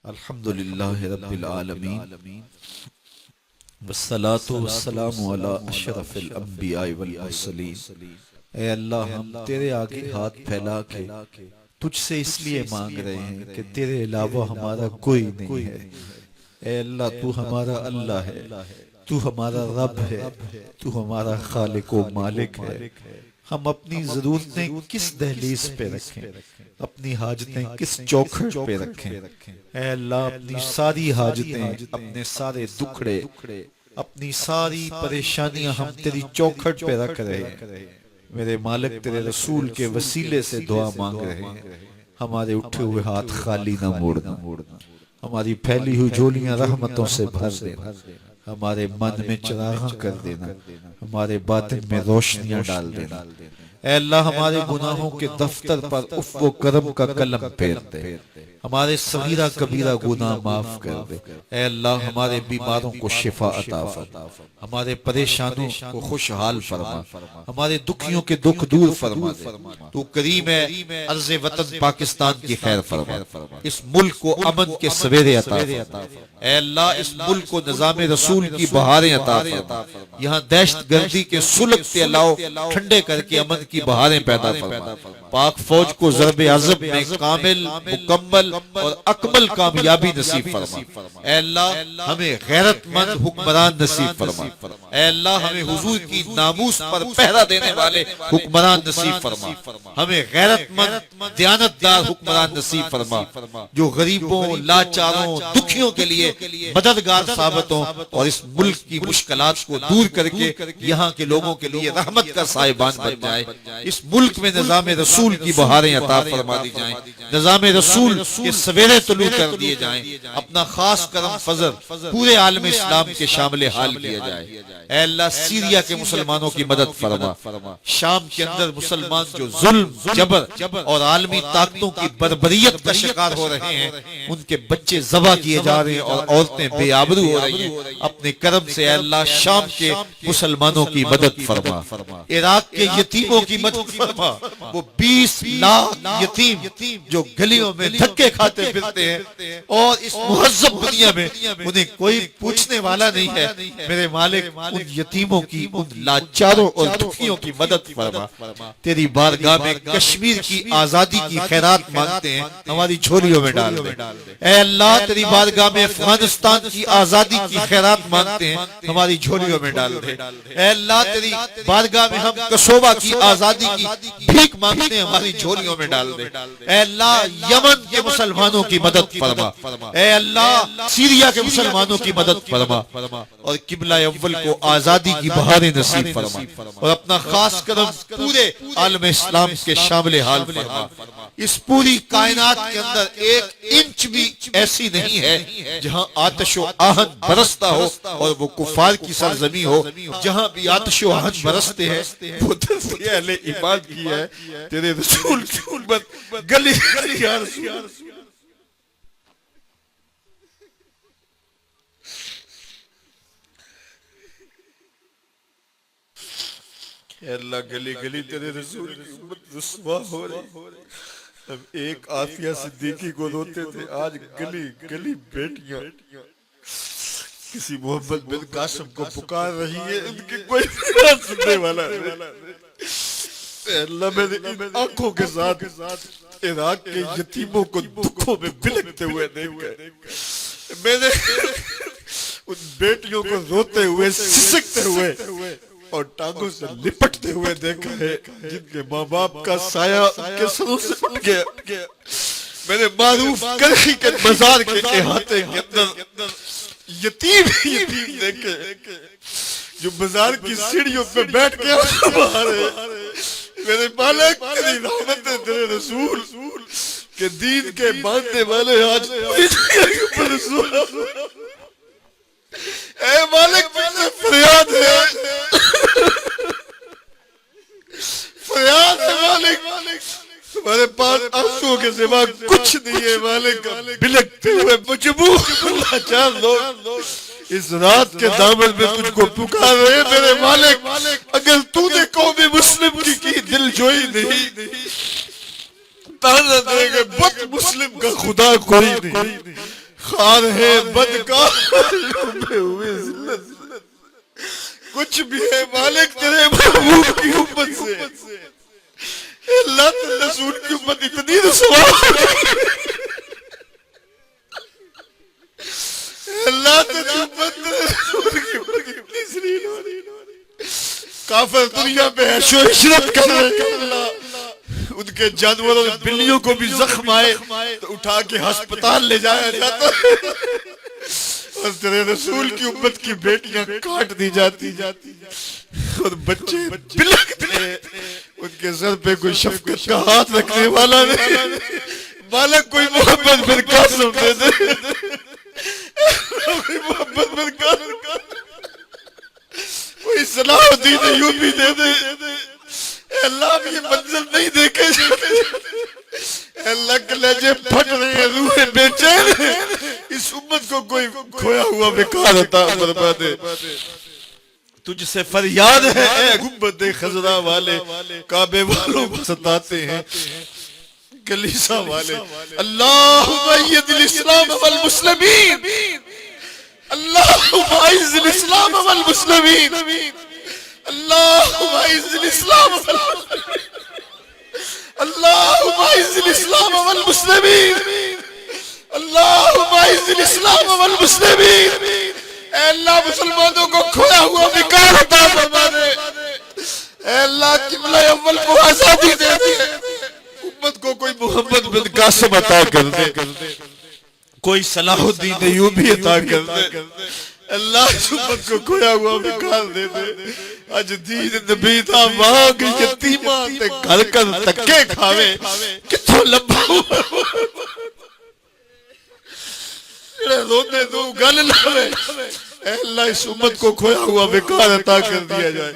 الحمدللہ رب العالمین والصلاة والسلام علی اشرف الانبیاء والمرسلین۔ اے اللہ، ہم تیرے آگے ہاتھ پھیلا کے تجھ سے اس لیے مانگ رہے ہیں کہ تیرے علاوہ ہمارا کوئی نہیں ہے۔ اے اللہ، تو ہمارا اللہ ہے، تو ہمارا رب ہے، تو ہمارا خالق و مالک ہے۔ ہم اپنی ضرورتیں کس دہلیز پہ رکھیں، اپنی حاجتیں کس چوکھٹ پہ رکھیں؟ اے اللہ، اپنی ساری حاجتیں، اپنے سارے دکھڑے، اپنی ساری پریشانیاں ہم تیری چوکھٹ پہ رکھ رہے ہیں۔ میرے مالک، تیرے رسول کے وسیلے سے دعا مانگ رہے ہیں، ہمارے اٹھے ہوئے ہاتھ خالی نہ موڑنا، ہماری پھیلی ہوئی جھولیاں رحمتوں سے بھر دینا، ہمارے من میں چراغاں کر دینا، ہمارے باطن میں روشنیاں ڈال دینا۔ اے اللہ، ہمارے گناہوں کے دفتر پر عفو و کرم کا قلم پھیر دے، ہمارے صغیرہ کبیرہ گناہ معاف کر دے۔ اے اللہ، ہمارے بیماروں کو شفا عطا فرما، ہمارے پریشانوں کو خوشحال فرما، ہمارے دکھیوں کے دکھ دور فرما دے۔ تو کریم ہے، عرض وطن پاکستان کی خیر فرما، اس ملک کو امن کے سویرے عطا فرما۔ اے اللہ، اس ملک کو نظام رسول کی بہاریں عطا فرما، یہاں دہشت گردی کے سلگتے علاؤ ٹھنڈے کر کے امن کی بہاریں پیدا فرما۔ پاک فوج کو ضرب عضب میں کامل، مکمل اور اکمل کامیابی نصیب فرما۔ اے اللہ، ہمیں غیرت مند حکمران نصیب فرما۔ اے اللہ، ہمیں حضور کی ناموس پر پہرا دینے والے حکمران نصیب فرما۔ ہمیں غیرت مند دیانتدار حکمران نصیب فرما، جو غریبوں، لاچاروں، دکھیوں کے لیے مددگار ثابت ہوں اور اس ملک کی مشکلات کو دور کر کے یہاں کے لوگوں کے لیے رحمت کا سائبان بن جائے۔ اس ملک میں نظام رسول کی بہاریں عطا فرما دی جائیں، نظام رسول کے سویرے طلوع کر دیے جائیں، اپنا خاص کرم فضل پورے عالم اسلام کے شامل حال کیا جائے۔ اے اللہ، سیریا کے مسلمانوں کی مدد فرما، شام کے اندر مسلمان جو ظلم، جبر اور عالمی طاقتوں کی بربریت کا شکار ہو رہے ہیں، ان کے بچے ذبح کیے جا رہے ہیں اور عورتیں بے آبرو ہو رہی ہیں، اپنے کرم سے اے اللہ شام کے مسلمانوں کی مدد فرما، عراق کے یتیموں کی مدد فرما۔ وہ 20 لاکھ یتیم جو گلیوں میں دھکے کھاتے پھرتے ہیں اور اس مہذب دنیا میں انہیں کوئی پوچھنے والا نہیں ہے، میرے مالک ان یتیموں کی، ان لاچاروں اور دکھیوں کی مدد فرما۔ تیری بارگاہ میں کشمیر کی آزادی کی خیرات مانگتے ہیں، ہماری جھولیوں میں ڈال دے۔ اے اللہ، تیری بارگاہ میں افغانستان کی آزادی کی خیرات مانگتے ہیں، ہماری جھولیوں میں ڈال دے۔ اے اللہ، تیری بارگاہ میں ہم کسوبہ کی آزادی کی بھیک مانگتے ہیں، ہماری جھولیوں میں ڈال دے۔ اے اللہ، یمن کے مسلمانوں کی مدد فرما۔ اے اللہ، سیریا کے مسلمانوں کی مدد فرما اور قبلہ اول کو آزادی کی بہاریں نصیب فرما اور اپنا خاص کرم پورے عالم اسلام کے شامل حال فرما۔ اس پوری کائنات کے اندر ایک انچ بھی ایسی نہیں ہے جہاں آتش و آہن برستا ہو اور وہ کفار کی سرزمین ہو۔ جہاں بھی آتش و آہن برستے ہیں وہ درد اہل ایمان کی ہے۔ تیرے رسول کی امت گلی گلی یا رسول اے اللہ، گلی گلی تیرے رسول کی امت رسوا ہو رہی۔ ہم ایک عافیہ صدیقی کو روتے تھے، آج گلی گلی بیٹیاں کسی محمد بن قاسم کو پکار رہی ہے، ان کی کوئی بات سننے والا نہیں۔ اے اللہ، میں نے ان آنکھوں کے ساتھ عراق کے یتیموں کو دکھوں میں بلکتے ہوئے دیکھا، میں نے ان بیٹیوں کو روتے ہوئے، سسکتے ہوئے اور ٹانگوں سے لپٹتے ہوئے دیکھا ہے جن کے ماں باپ کا سایہ ان کے سروں سے اٹھ گیا۔ میں نے معروف کرخی کے بازار کے احاطے کے اندر یتیم دیکھے جو بازار کی سیڑھیوں پہ بیٹھ کے میرے مالک، تیری رحمت ہے، تیرے رسول کے دین کے باندھنے والے آج اے مالک، مجھ سے فریاد ہے، فریاد ہے مالک، تمہارے پاس آنسوں کے سوا کچھ نہیں ہے مالک۔ بلکتے ہوئے مجبور لاچار لوگ اس رات کے دامن میں تجھ کو پکار رہے ہیں، میرے مالک۔ اگر تو نے قوم مسلم کی دل جوئی نہیں، تانا دے گا بت مسلم کا خدا کوئی نہیں۔ خار ہے بدکار ڈوبے ہوئے ذلت سے، کچھ بھی ہے مالک تیرے محبوب کی امت سے، اللہ تیرے رسول کی امت اتنی رسوا اللہ تیری امت تیرے رسول کی امت اتنی ذلیل ہو رہی، کافر دنیا میں عیش و عشرت کر رہے ہیں اللہ، ان کے جانوروں بلیوں کو بھی زخم آئے تو اٹھا کے ہسپتال لے جایا جاتا ہے، اور تیرے رسول کی امت کی بیٹیاں کاٹ دی جاتی اور بچے بلکتے ہیں، ان کے سر پہ کوئی شفقت کا ہاتھ رکھنے والا نہیں، مالک کوئی محمد بن قاسم دے دے، کوئی محمد بن قاسم، کوئی صلاح الدین ایوبی دے دے، اے اللہ اب یہ منظر نہیں دیکھے جاتے، اے اللہ کے لہجے پھٹ رہے ہیں، روحیں بے چین ہیں، اس امت کو کوئی کھویا ہوا بیکار عطا فرما دے، تجھ سے فریاد ہے اے گنبد خضرا والے، کعبے والوں کو ستاتے ہیں کلیسا والے، اللہم اید الاسلام والمسلمین، اللہم اعز الاسلام والمسلمین، اللہم اعز الاسلام والمسلمین، اللہم اعز الاسلام والمسلمین، اللہم اعز الاسلام والمسلمین، اے اللہ مسلمانوں کو کھویا ہوا بیکار عطا فرما دے، اے اللہ قبلہ اول کو آزادی دے دے، امت کو کوئی محمد بن قاسم عطا کر دے، کوئی صلاح الدین ایوبی عطا کر دے، اللہ اس امت کو کھویا ہوا بیکار دے دے، اج دین نبی دا مانگ یتیماں تے گھر کر تکے کھاوے، کتھوں لبھا رونے دو گل لاوے، اے اللہ اس امت کو کھویا ہوا بیکار عطا کر دیا جائے،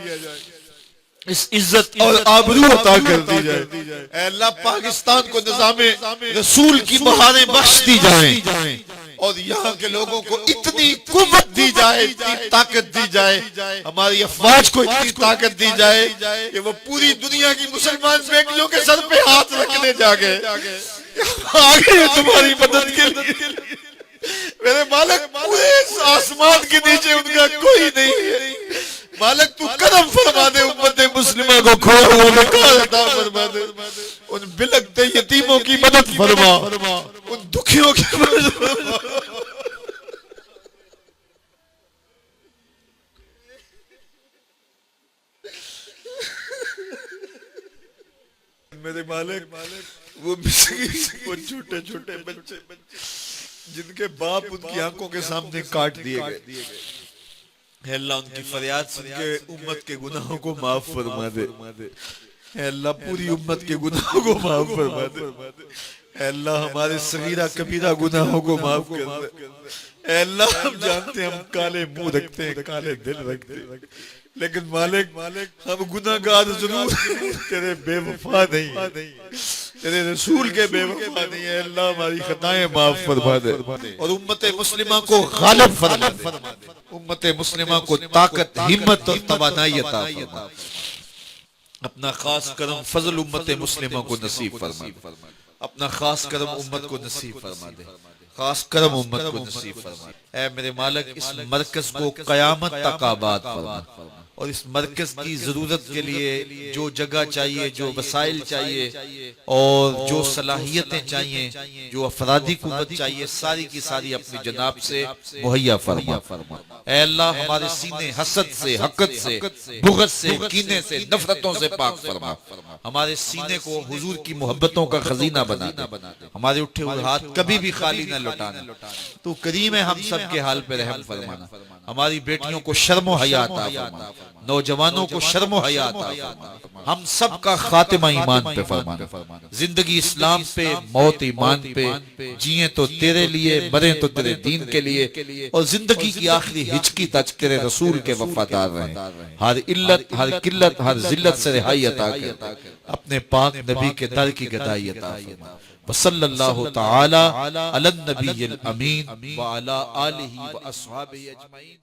اس عزت اور آبرو عطا کر دی جائے، اے اللہ پاکستان کو نظام رسول کی بہاریں بخش دی جائیں، اور یہاں کے لوگوں کو اتنی قوت دی جائے، اتنی طاقت دی جائے، ہماری افواج کو اتنی طاقت دی جائے کہ وہ پوری دنیا کی مسلمان بیٹیوں کے سر پہ ہاتھ رکھنے جاگے، آگے تمہاری مدد کے لیے، میرے مالک پورے آسمان کے نیچے ان کا کوئی نہیں ہے، مالک تو کرم فرما دے، امت مسلمہ کو کھویا ہوا بیکار عطا فرما دے، ان بلکتے یتیموں کی مدد فرما، ان دکھیوں کی مدد فرما، میرے مالک وہ مسکین، وہ چھوٹے چھوٹے بچے جن کے باپ ان کی آنکھوں کے سامنے کاٹ دیے گئے، اے اللہ ان کی فریاد سن کے امت کے گناہوں کو معاف فرما دے، اے اللہ پوری امت کے گناہوں کو معاف فرما دے، اے اللہ ہمارے صغیرہ کبیرہ گناہوں کو معاف کر دے، اے اللہ ہم جانتے ہیں ہم کالے منہ رکھتے ہیں، کالے دل رکھتے ہیں، لیکن مالک ہم گناہگار ضرور تیرے بے وفا نہیں، تیرے رسول کے بے وفا نہیں ہے، اللہ ہماری خطائیں معاف فرما دے، اور امت مسلمہ کو غالب فرما دے، امت مسلمہ کو طاقت، ہمت اور توانائی عطا فرما، اپنا خاص کرم فضل امت مسلمہ کو نصیب فرما دے، اپنا خاص کرم امت کو نصیب فرما دے، خاص کرم امت کو نصیب فرما دے، اے میرے مالک اس مرکز کو قیامت تک آباد فرما، اور اس مرکز کی ضرورت کے لیے جو جگہ چاہیے، جو وسائل چاہیے، اور جو صلاحیتیں چاہیے، جو افرادی قوت چاہیے، ساری کی ساری اپنی جناب سے مہیا فرما، اے اللہ ہمارے سینے حسد سے، حقد سے، بغض سے، کینے سے، نفرتوں سے پاک فرما، ہمارے سینے کو حضور کی محبتوں کا خزینہ بنا دے، ہمارے اٹھے ہوئے ہاتھ کبھی بھی خالی نہ لوٹانا، تو کریم ہے ہم سب کے حال پہ رحم فرمانا، ہماری بیٹیوں کو شرم و حیا عطا فرما، نوجوانوں کو شرم و حیا عطا فرما، ہم سب کا خاتمہ ایمان پہ فرمانا، زندگی اسلام پہ، موت ایمان پہ، جیئیں تو تیرے لیے، مریں تو تیرے دین کے لیے، اور زندگی کی آخری ہچکی تک تیرے رسول کے وفادار رہیں، ہر علت، ہر قلت، ہر ذلت سے رہائی عطا کر، اپنے پاک نبی کے در کی گدائی عطا فرما، وصلی اللہ تعالی علی النبی الامین وعلی آلہ واصحابہ اجمعین۔